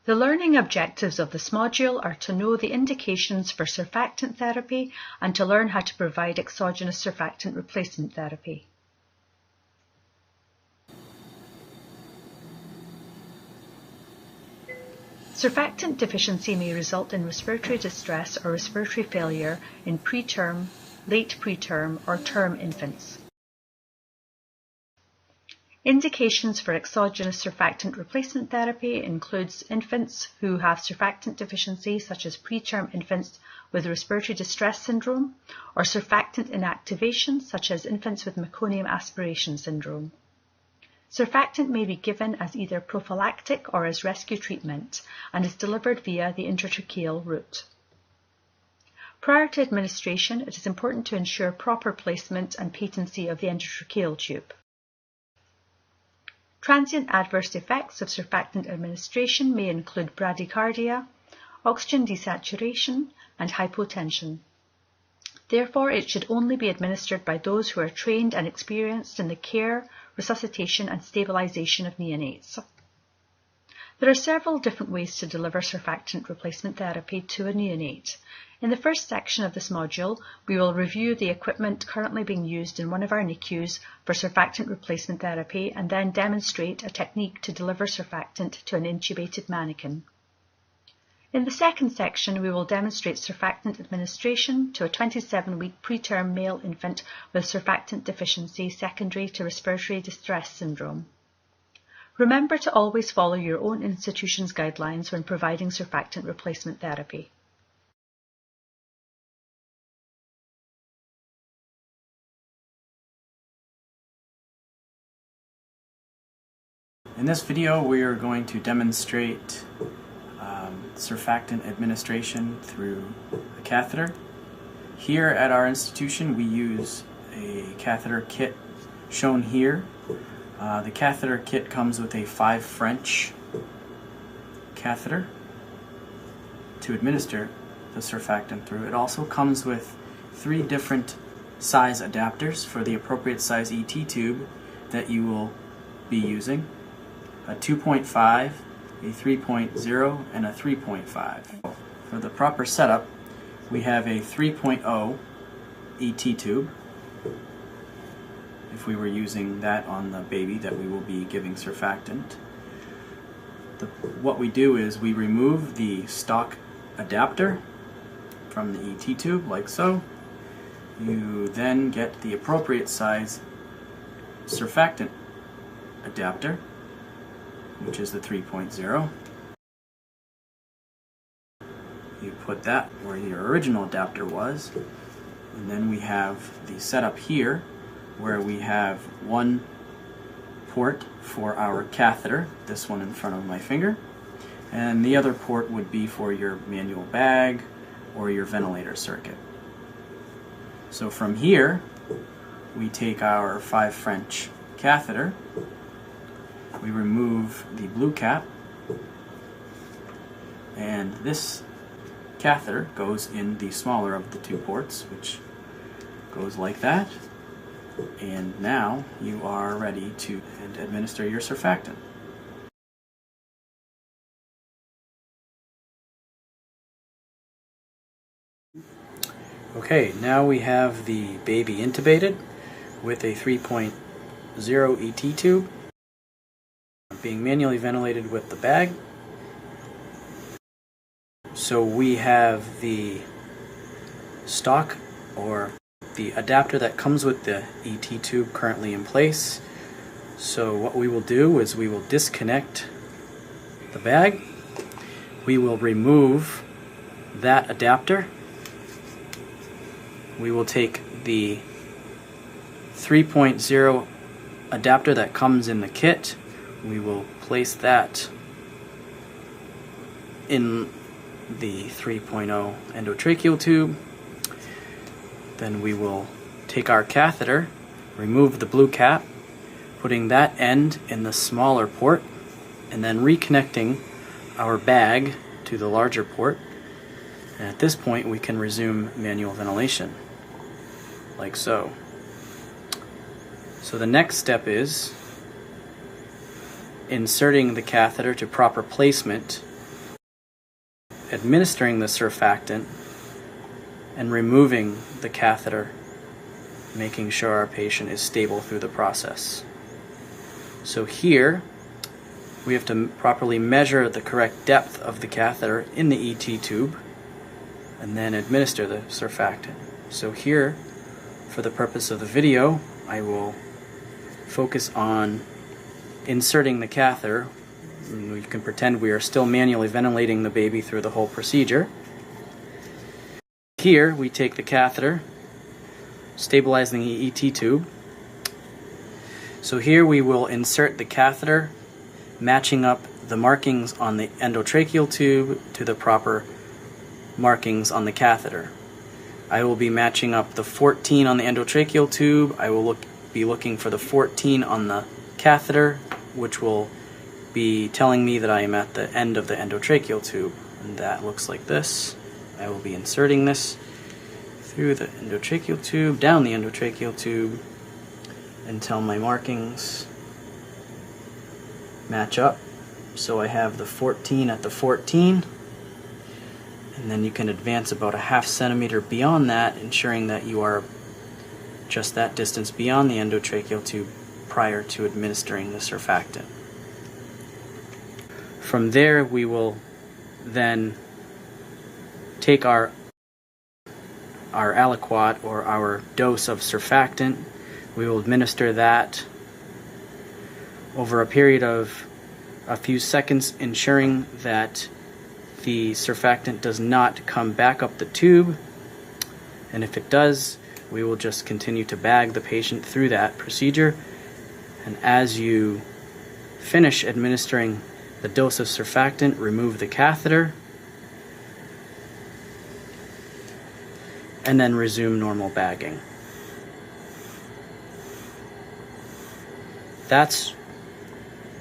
The learning objectives of this module are to know the indications for surfactant therapy and to learn how to provide exogenous surfactant replacement therapy. Surfactant deficiency may result in respiratory distress or respiratory failure in preterm, late preterm, or term infants. Indications for exogenous surfactant replacement therapy includes infants who have surfactant deficiency, such as preterm infants with respiratory distress syndrome, or surfactant inactivation, such as infants with meconium aspiration syndrome. Surfactant may be given as either prophylactic or as rescue treatment and is delivered via the intratracheal route. Prior to administration, it is important to ensure proper placement and patency of the endotracheal tube. Transient adverse effects of surfactant administration may include bradycardia, oxygen desaturation, and hypotension. Therefore, it should only be administered by those who are trained and experienced in the care, resuscitation, and stabilization of neonates. There are several different ways to deliver surfactant replacement therapy to a neonate. In the first section of this module, we will review the equipment currently being used in one of our NICUs for surfactant replacement therapy and then demonstrate a technique to deliver surfactant to an intubated mannequin. In the second section, we will demonstrate surfactant administration to a 27-week preterm male infant with surfactant deficiency secondary to respiratory distress syndrome. Remember to always follow your own institution's guidelines when providing surfactant replacement therapy. In this video, we are going to demonstrate surfactant administration through a catheter. Here at our institution, we use a catheter kit shown here. The catheter kit comes with a 5 French catheter to administer the surfactant through. It also comes with 3 different size adapters for the appropriate size ET tube that you will be using. A 2.5, a 3.0, and a 3.5. For the proper setup, we have a 3.0 ET tube, if we were using that on the baby that we will be giving surfactant. What we do is we remove the stock adapter from the ET tube, like so. You then get the appropriate size surfactant adapter, which is the 3.0. You put that where your original adapter was, and then we have the setup here where we have one port for our catheter, this one in front of my finger, and the other port would be for your manual bag or your ventilator circuit. So from here, we take our 5 French catheter, we remove the blue cap, and this catheter goes in the smaller of the 2 ports, which goes like that. And now you are ready to administer your surfactant. Okay, now we have the baby intubated with a 3.0 ET tube, being manually ventilated with the bag. So we have the stock or the adapter that comes with the ET tube currently in place. So what we will do is we will disconnect the bag. We will remove that adapter. We will take the 3.0 adapter that comes in the kit. We will place that in the 3.0 endotracheal tube. Then we will take our catheter, remove the blue cap, putting that end in the smaller port, and then reconnecting our bag to the larger port. And at this point we can resume manual ventilation, like so. So the next step is inserting the catheter to proper placement administering the surfactant and removing the catheter, making sure our patient is stable through the process. So here, we have to properly measure the correct depth of the catheter in the ET tube and then administer the surfactant. So here, for the purpose of the video, I will focus on inserting the catheter. You can pretend we are still manually ventilating the baby through the whole procedure. Here, we take the catheter, stabilizing the ET tube. So here we will insert the catheter, matching up the markings on the endotracheal tube to the proper markings on the catheter. I will be matching up the 14 on the endotracheal tube. I will be looking for the 14 on the catheter, which will be telling me that I am at the end of the endotracheal tube. And that looks like this. I will be inserting this through the endotracheal tube, down the endotracheal tube, until my markings match up. So I have the 14 at the 14, and then you can advance about a ½ centimeter beyond that, ensuring that you are just that distance beyond the endotracheal tube prior to administering the surfactant. From there, we will then take our aliquot, or our dose of surfactant. We will administer that over a period of a few seconds, ensuring that the surfactant does not come back up the tube, and if it does, we will just continue to bag the patient through that procedure. And as you finish administering the dose of surfactant, remove the catheter and then resume normal bagging. That's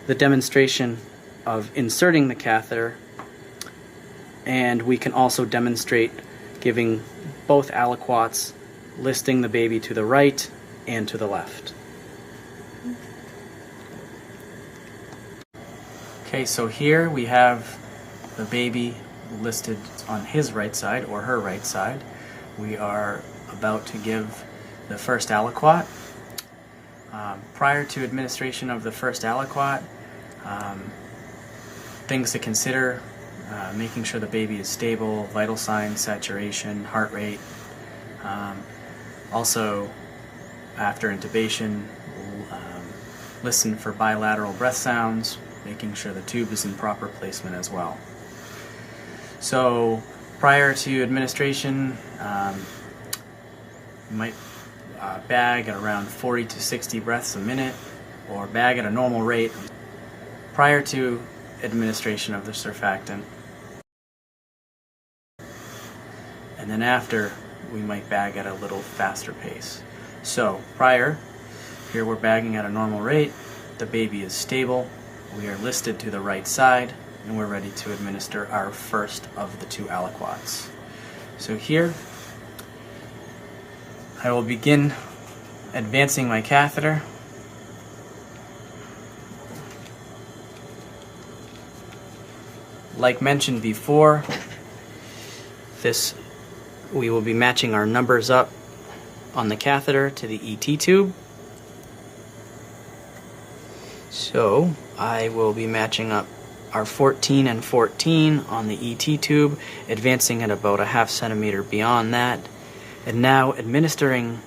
the demonstration of inserting the catheter, and we can also demonstrate giving both aliquots, listing the baby to the right and to the left. Okay, so here we have the baby listed on his right side or her right side. We are about to give the first aliquot. Prior to administration of the first aliquot, things to consider: making sure the baby is stable, vital signs, saturation, heart rate. Also, after intubation, listen for bilateral breath sounds, making sure the tube is in proper placement as well. So prior to administration, you might bag at around 40 to 60 breaths a minute, or bag at a normal rate prior to administration of the surfactant. And then after, we might bag at a little faster pace. So prior, here we're bagging at a normal rate, the baby is stable, we are listed to the right side, and we're ready to administer our first of the 2 aliquots. So here, I will begin advancing my catheter. Like mentioned before, we will be matching our numbers up on the catheter to the ET tube. So I will be matching up our 14 and 14 on the ET tube, advancing at about a ½ centimeter beyond that, and now administering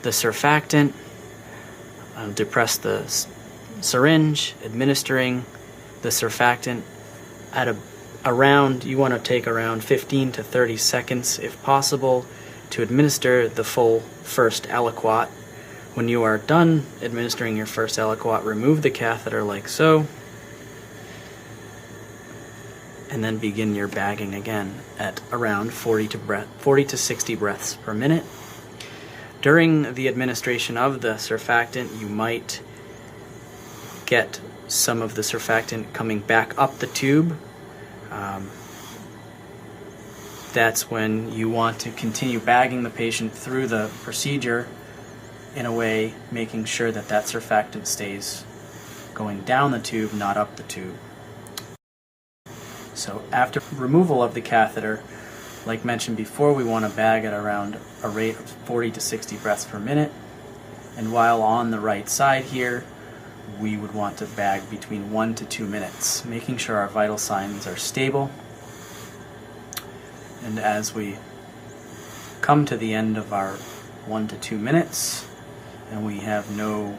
the surfactant. I'll depress the syringe, administering the surfactant at you want to take around 15 to 30 seconds if possible to administer the full first aliquot. When you are done administering your first aliquot, remove the catheter like so, and then begin your bagging again at around 40 to 60 breaths per minute. During the administration of the surfactant, you might get some of the surfactant coming back up the tube. That's when you want to continue bagging the patient through the procedure in a way making sure that that surfactant stays going down the tube, not up the tube. So after removal of the catheter, like mentioned before, we want to bag at around a rate of 40 to 60 breaths per minute. And while on the right side here, we would want to bag between 1 to 2 minutes, making sure our vital signs are stable. And as we come to the end of our 1 to 2 minutes, and we have no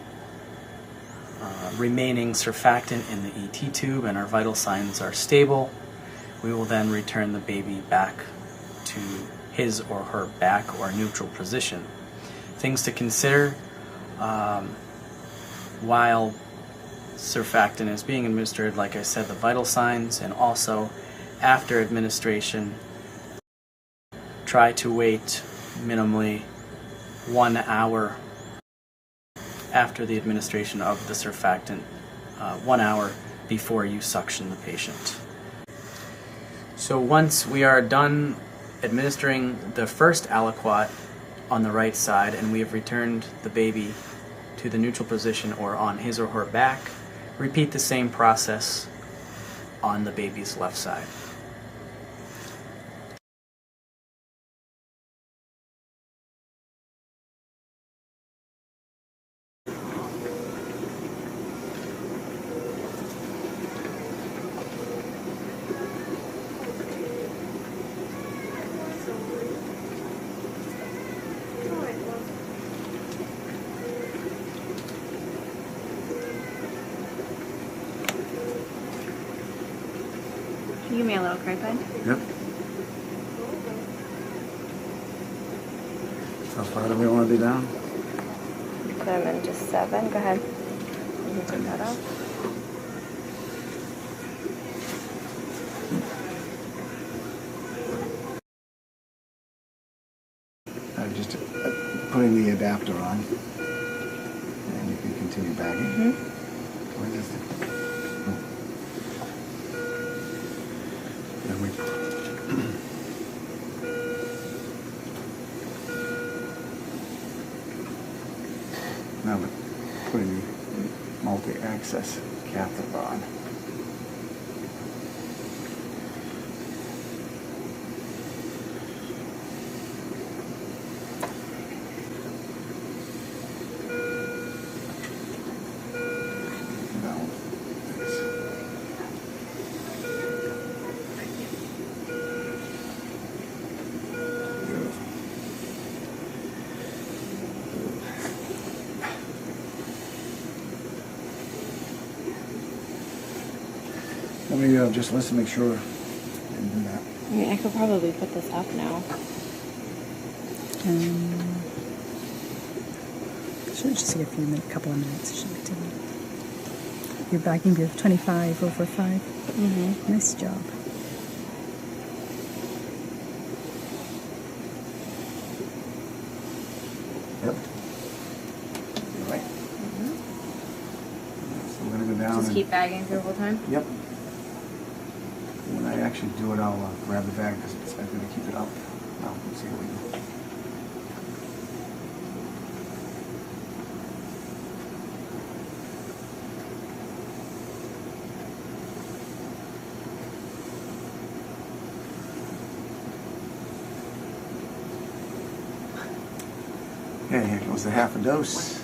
remaining surfactant in the ET tube and our vital signs are stable, we will then return the baby back to his or her back or neutral position. Things to consider while surfactant is being administered: like I said, the vital signs, and also after administration, try to wait minimally 1 hour after the administration of the surfactant, 1 hour before you suction the patient. So once we are done administering the first aliquot on the right side and we have returned the baby to the neutral position or on his or her back, repeat the same process on the baby's left side. Can you give me a little cry pen? Yep. How far do we want to be down? Put them in just 7. Go ahead. You can take that off. I'm just putting the adapter on, and you can continue bagging. Where is it? Oh. Then we. Now we're putting the multi-access catheter on. Let me just listen, make sure I didn't do that. I mean, I could probably put this up now. Should just take a couple of minutes. Shouldn't be too long. You're bagging with 25 over 5. Nice job. Yep. You're right. So we're going to go down. Just and keep bagging through the whole time? Yep. When I actually do it, I'll grab the bag because I'm going to keep it up. Now, let's see how we go. Okay, here goes the half a dose.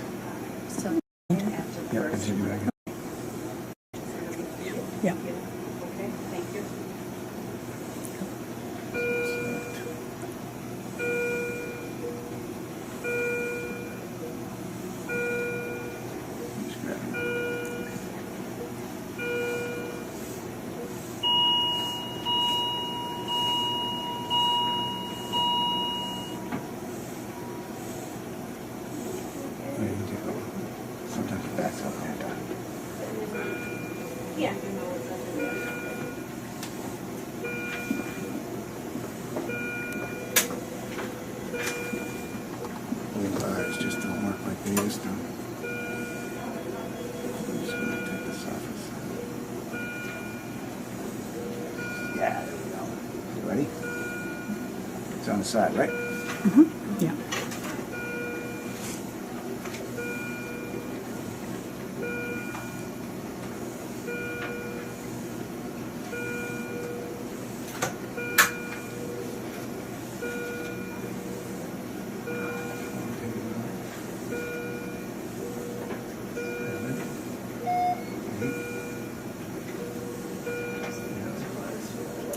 So, Yep, continue back. Yeah. okay, thank you. Just grab it. Yeah, you do. Sometimes it backs up and done. Yeah. These wires just don't work like they used to. I'm just going to take this off. Yeah, there we go. You ready? It's on the side, right? Yeah.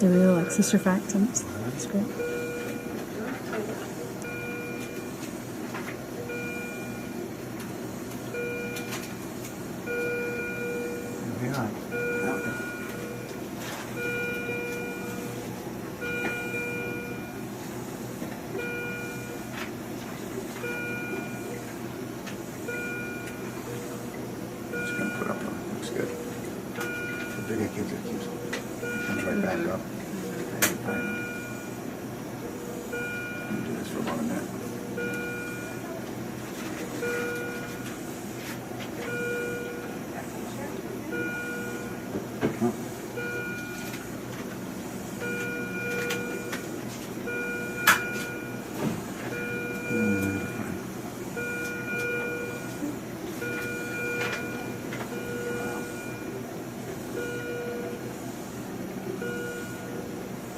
He really likes the surfactants. That's great. Very hot. Just gonna put up on it. Looks good. The bigger kids are cute. It comes right back up. Let me do this for about a minute. Oh.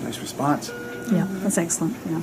Nice response. Yeah, that's excellent. Yeah.